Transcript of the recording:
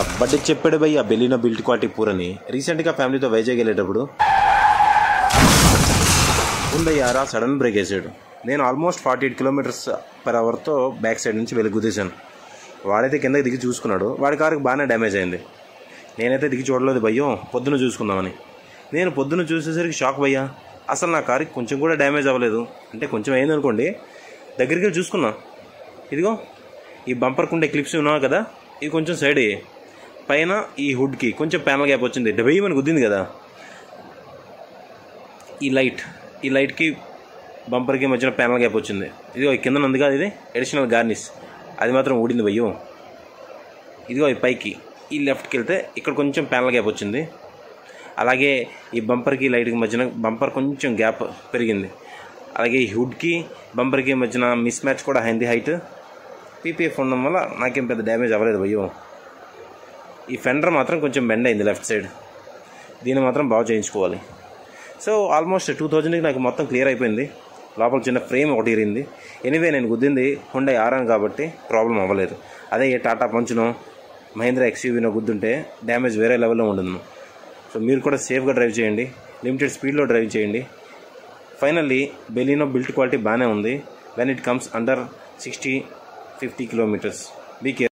ఎవడ్డి చెప్పాడు భయ్ ఆ బెలినో బిల్ట్ క్వాలిటీ పూరని. రీసెంట్గా ఫ్యామిలీతో వైజాగ్ వెళ్ళేటప్పుడు ఉందయ్యారా సడన్ బ్రేక్ వేసాడు. నేను ఆల్మోస్ట్ 48 km/hతో బ్యాక్ సైడ్ నుంచి వెళ్ళి గుద్దేశాను. వాడైతే కిందకి దిగి చూసుకున్నాడు. వాడి కారుకి బాగానే డ్యామేజ్ అయింది. నేనైతే దిగి చూడలేదు భయ్యం, పొద్దున చూసుకుందామని. నేను పొద్దున చూసేసరికి షాక్ భయ్యా, అసలు నా కారుకి కొంచెం కూడా డ్యామేజ్ అవ్వలేదు. అంటే కొంచెం అయింది అనుకోండి. దగ్గరికి వెళ్ళి చూసుకున్నా, ఇదిగో ఈ బంపర్కి ఉండే క్లిప్స్ ఉన్నావు కదా, ఇది కొంచెం సైడ్ అయ్యాయి. పైన ఈ హుడ్కి కొంచెం ప్యానల్ గ్యాప్ వచ్చింది, డెబ్బేమని గుద్దింది కదా. ఈ లైట్కి బంపర్కి మధ్యన ప్యానల్ గ్యాప్ వచ్చింది. ఇదిగో కింద ఉంది కదా, ఇది అడిషనల్ గార్నిష్, అది మాత్రం ఊడింది భయ్యో. ఇదిగో ఈ పైకి ఈ లెఫ్ట్కి వెళ్తే ఇక్కడ కొంచెం ప్యానల్ గ్యాప్ వచ్చింది. అలాగే ఈ బంపర్కి లైట్కి మధ్యన బంపర్ కొంచెం గ్యాప్ పెరిగింది. అలాగే ఈ హుడ్కి బంపర్కి మధ్యన మిస్ మ్యాచ్ కూడా అయింది హైట్. పీపీఎఫ్ ఉండడం వల్ల నాకేం పెద్ద డ్యామేజ్ అవ్వలేదు భయ్యో. ఈ ఫెండర్ మాత్రం కొంచెం బెండ్ అయింది లెఫ్ట్ సైడ్, దీన్ని మాత్రం బాగా చేయించుకోవాలి. సో ఆల్మోస్ట్ 2000కి నాకు మొత్తం క్లియర్ అయిపోయింది. లోపల చిన్న ఫ్రేమ్ ఒకటి ఇరింది. ఎనీవే నేను గుద్దింది హుండై ఆర్ఆన్ కాబట్టి ప్రాబ్లం అవ్వలేదు. అదే ఏ టాటా పంచునో మహీంద్రా ఎక్స్యూవీనో గుద్దుంటే డ్యామేజ్ వేరే లెవెల్లో ఉండదు. సో మీరు కూడా సేఫ్గా డ్రైవ్ చేయండి, లిమిటెడ్ స్పీడ్లో డ్రైవ్ చేయండి. ఫైనల్లీ బెలినో బిల్ట్ క్వాలిటీ బాగానే ఉంది. When it comes under 60-50 km. Be careful.